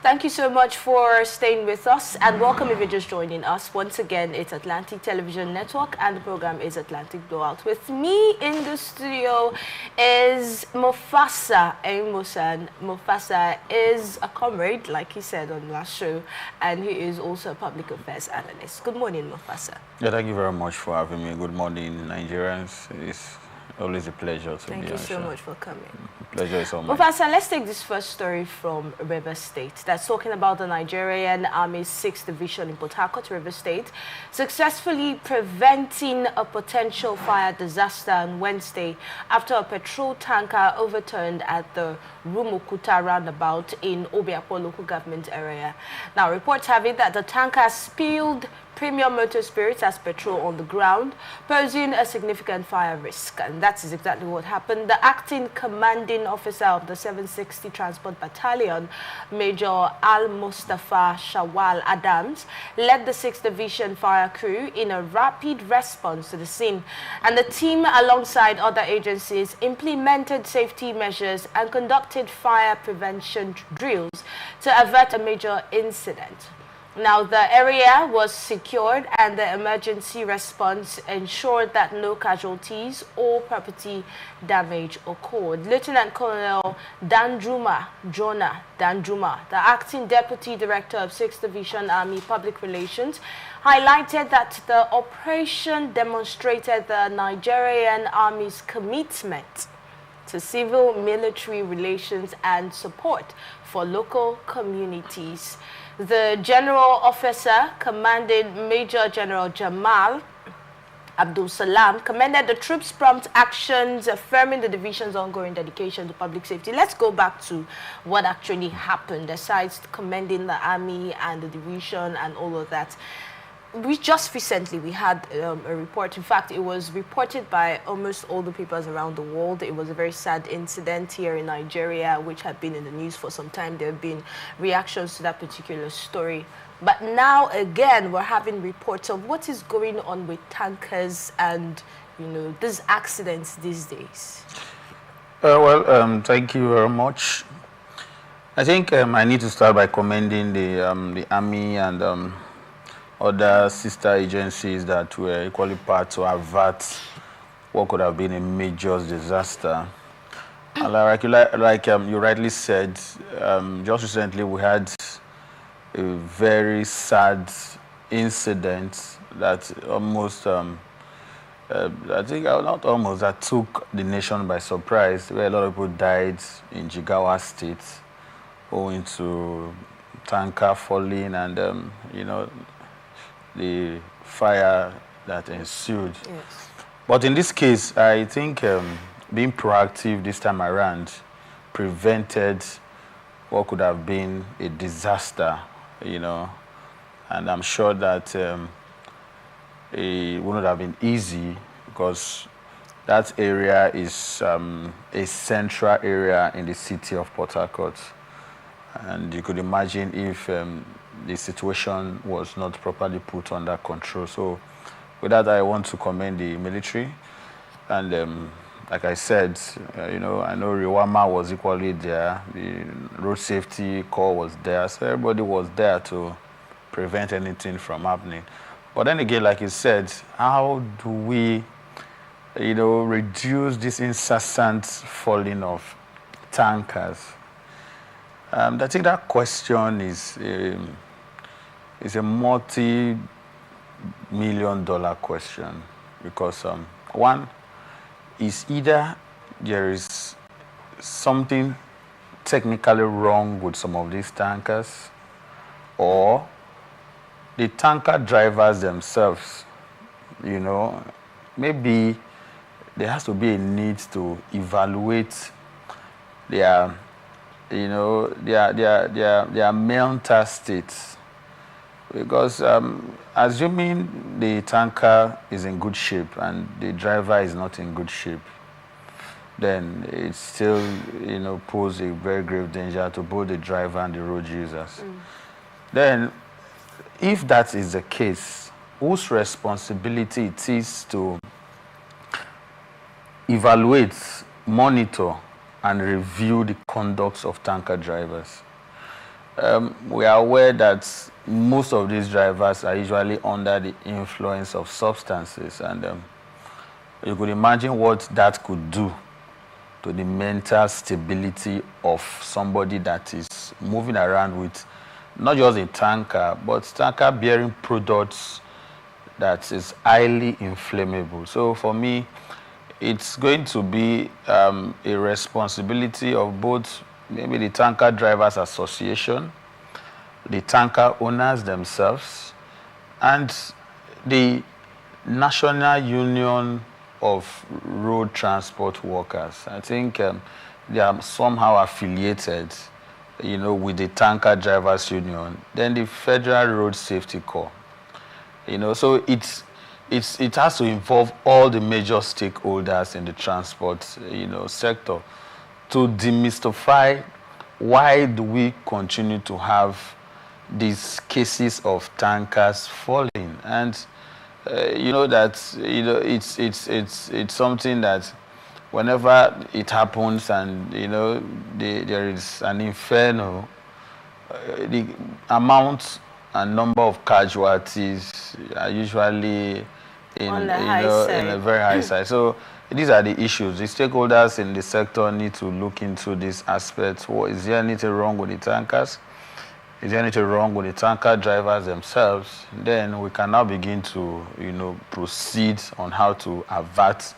Thank you so much for staying with us, and welcome if you're just joining us. Once again, it's Atlantic Television Network and the program is Atlantic Blowout. With me in the studio is Mufasa Amosan. Mufasa is a comrade, like he said on last show, and he is also a public affairs analyst. Good morning, Mufasa. Yeah, thank you very much for having me. Good morning, Nigerians. It's always a pleasure to be on the show. Thank you so much for coming. Pleasure is all mine. Mufasa, let's take this first story from River State. That's talking about the Nigerian Army's 6th Division in Port Harcourt, River State, successfully preventing a potential fire disaster on Wednesday after a petrol tanker overturned at the Rumuokwuta Roundabout in Obio Local Government Area. Now, reports have it that the tanker spilled premium motor spirits as petrol on the ground, posing a significant fire risk. And that is exactly what happened. The acting commanding officer of the 760 Transport Battalion, Major Al-Mustafa Shawal Adams, led the 6th Division fire crew in a rapid response to the scene. And the team, alongside other agencies, implemented safety measures and conducted fire prevention drills to avert a major incident. Now, the area was secured and the emergency response ensured that no casualties or property damage occurred. Lieutenant Colonel Jonah Danjuma, the acting deputy director of 6th Division Army Public Relations, highlighted that the operation demonstrated the Nigerian Army's commitment to civil-military relations and support for local communities. The General Officer, Commanding Major General Jamal Abdul Salam, commended the troops' prompt actions, affirming the division's ongoing dedication to public safety. Let's go back to what actually happened, aside commending the army and the division and all of that. We just recently, we had a report. In fact, it was reported by almost all the papers around the world. It was a very sad incident here in Nigeria, which had been in the news for some time. There have been reactions to that particular story. But now, again, we're having reports of what is going on with tankers and, you know, these accidents these days. Thank you very much. I think I need to start by commending the Army and other sister agencies that were equally part to avert what could have been a major disaster. And like you rightly said, just recently we had a very sad incident that almost, I think not almost, that took the nation by surprise, where a lot of people died in Jigawa State owing to tanker falling and, you know, the fire that ensued. Yes. But in this case, I think being proactive this time around prevented what could have been a disaster, you know, and I'm sure that it wouldn't have been easy because that area is a central area in the city of Port Harcourt. And you could imagine if the situation was not properly put under control. So with that, I want to commend the military. And like I said, you know, I know Riwama was equally there. The road safety corps was there. So everybody was there to prevent anything from happening. But then again, like you said, how do we, you know, reduce this incessant falling of tankers? I think that question is a multi-million-dollar question because one is either there is something technically wrong with some of these tankers, or the tanker drivers themselves, you know, maybe there has to be a need to evaluate their, you know, their mental states. Because assuming the tanker is in good shape and the driver is not in good shape, then it still, you know, poses a very grave danger to both the driver and the road users. Then, if that is the case, whose responsibility it is to evaluate, monitor, and review the conduct of tanker drivers? we are aware that most of these drivers are usually under the influence of substances, and you could imagine what that could do to the mental stability of somebody that is moving around with not just a tanker, but tanker bearing products that is highly inflammable. So for me, it's going to be a responsibility of both maybe the Tanker Drivers Association, the tanker owners themselves, and the National Union of Road Transport Workers. I think they are somehow affiliated, you know, with the Tanker Drivers Union, then the Federal Road Safety Corps. You know, so it has to involve all the major stakeholders in the transport, you know, sector to demystify why do we continue to have these cases of tankers falling. And you know that, you know, it's something that whenever it happens and, you know, there is an inferno, the amount and number of casualties are usually in a very high side. So these are the issues. The stakeholders in the sector need to look into this aspect. Is there anything wrong with the tankers? Is there anything wrong with the tanker drivers themselves? Then we can now begin to, you know, proceed on how to avert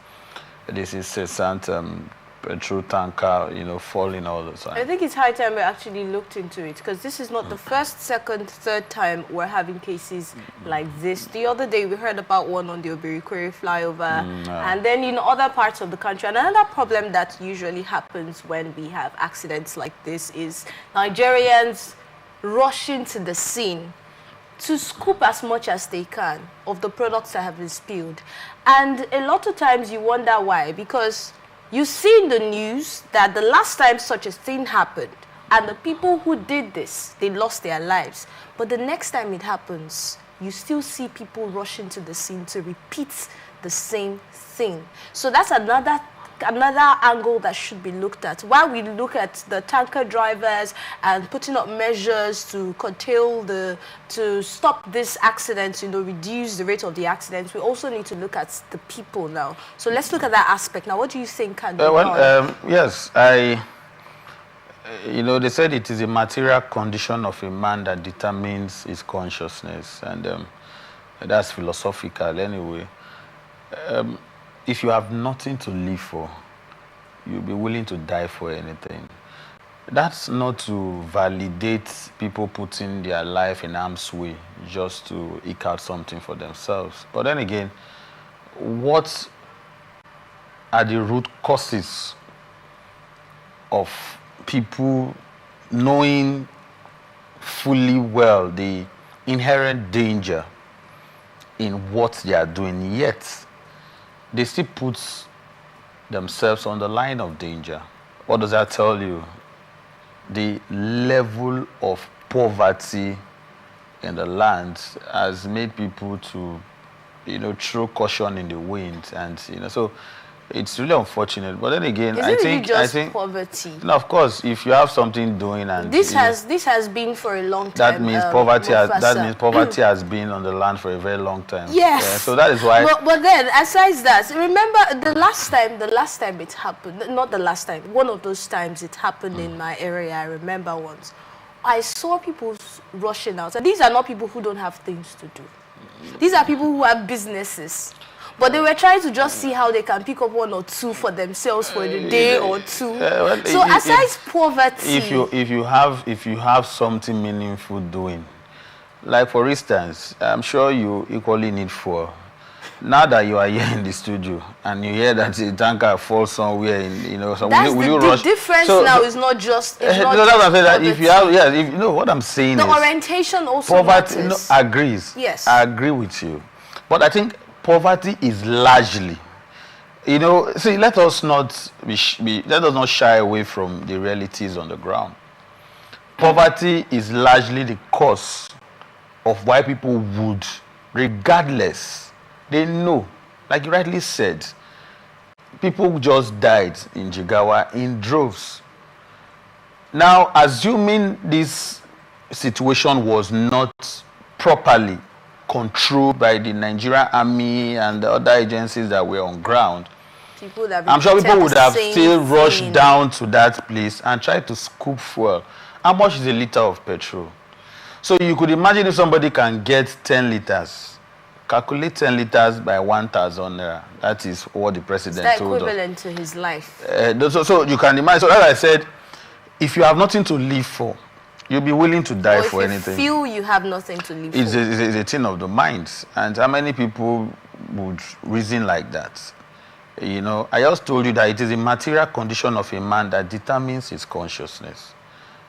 this incessant petrol tanker, you know, falling all the time. I think it's high time we actually looked into it, because this is not the first, second, third time we're having cases like this. The other day we heard about one on the Obio flyover, and then in other parts of the country. And another problem that usually happens when we have accidents like this is Nigerians rushing to the scene to scoop as much as they can of the products that have been spilled. And a lot of times you wonder why, because you see in the news that the last time such a thing happened, and the people who did this, they lost their lives. But the next time it happens, you still see people rushing to the scene to repeat the same thing. So that's another angle that should be looked at. While we look at the tanker drivers and putting up measures to curtail to stop this accident, you know, reduce the rate of the accidents, we also need to look at the people now. So let's look at that aspect. Now, what do you think can be done? Yes, you know, they said it is a material condition of a man that determines his consciousness, and that's philosophical anyway. If you have nothing to live for, you'll be willing to die for anything. That's not to validate people putting their life in harm's way just to eke out something for themselves. But then again, what are the root causes of people knowing fully well the inherent danger in what they are doing, yet they still put themselves on the line of danger? What does that tell you? The level of poverty in the land has made people to, you know, throw caution in the wind, and, you know, so it's really unfortunate. But then again, I think poverty. No, of course, if you have something doing, and this has been for a long time. That means poverty has been on the land for a very long time. Yes. Yeah, so that is why. But then, aside that, remember the last time it happened. Not the last time. One of those times it happened in my area. I remember once. I saw people rushing out, and these are not people who don't have things to do. These are people who have businesses. But they were trying to just see how they can pick up one or two for themselves for a day or two. So aside poverty, if you have something meaningful doing, like for instance, I'm sure you equally need fuel. Now that you are here in the studio and you hear that a tanker falls somewhere, in, so that's will you rush? The difference now is not just. That's what I'm saying. That if you have, if you know what I'm saying, the orientation also poverty. matters. Agrees. Yes, I agree with you, but I think poverty is largely, see, let us not shy away from the realities on the ground. Poverty is largely the cause of why people would, regardless, they know, like you rightly said, people just died in Jigawa in droves. Now, assuming this situation was not properly controlled by the Nigerian army and the other agencies that were on ground, I'm sure people would have still rushed down to that place and tried to scoop fuel. How much is a liter of petrol? So you could imagine if somebody can get 10 liters, calculate 10 liters by 1,000 naira. That is what the president told us. Equivalent to his life. So you can imagine. So as I said, if you have nothing to live for, you'll be willing to die for anything. If you feel you have nothing to live for. It's a thing of the mind. And how many people would reason like that? You know, I just told you that it is a material condition of a man that determines his consciousness.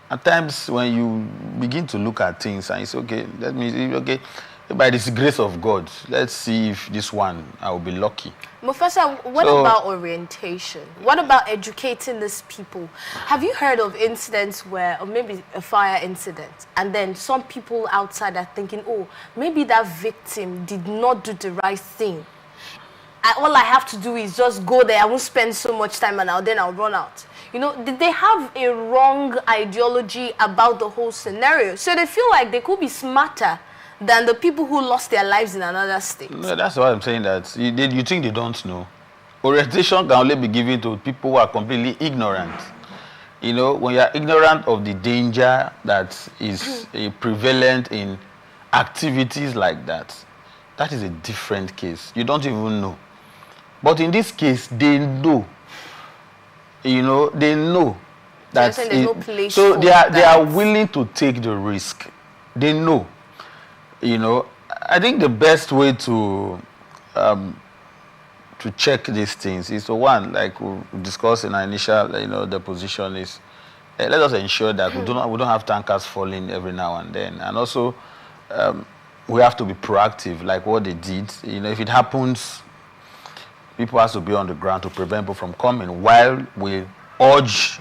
At times, when you begin to look at things and it's okay, let me see, okay, by the grace of God, let's see if this one, I will be lucky. Mufasa, what about orientation? What about educating these people? Have you heard of incidents where, or maybe a fire incident, and then some people outside are thinking, oh, maybe that victim did not do the right thing. All I have to do is just go there. I won't spend so much time and then I'll run out. You know, did they have a wrong ideology about the whole scenario? So they feel like they could be smarter than the people who lost their lives in another state. No, that's why I'm saying that. You think they don't know. Orientation can only be given to people who are completely ignorant. You know, when you are ignorant of the danger that is prevalent in activities like that, that is a different case. You don't even know. But in this case, they know. You know, they know that. So they are willing to take the risk. They know. You know, I think the best way to check these things is to, one, like we discussed in our initial, the position is, let us ensure that we don't have tankers falling every now and then, and also we have to be proactive, like what they did. You know, if it happens, people have to be on the ground to prevent people from coming, while we urge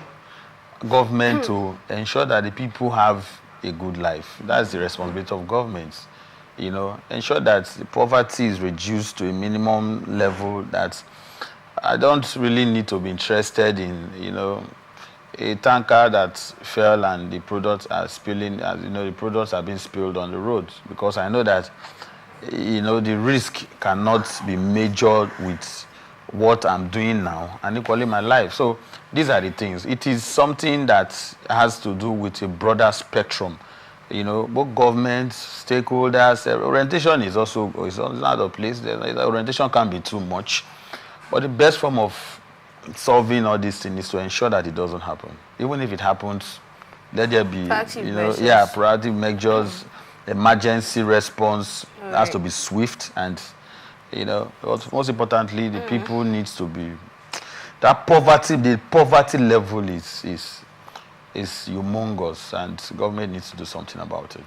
government to ensure that the people have a good life. That's the responsibility of governments. You know, ensure that the poverty is reduced to a minimum level, that I don't really need to be interested in, a tanker that fell and the products are spilling, the products are being spilled on the roads, because I know that, the risk cannot be measured with what I'm doing now and equally my life. So these are the things. It is something that has to do with a broader spectrum. You know, both governments, stakeholders, orientation is also another place. Orientation can be too much. But the best form of solving all these things is to ensure that it doesn't happen. Even if it happens, let there be, proactive measures, emergency response has to be swift, and, most importantly, the people needs to be, the poverty level is humongous, and government needs to do something about it.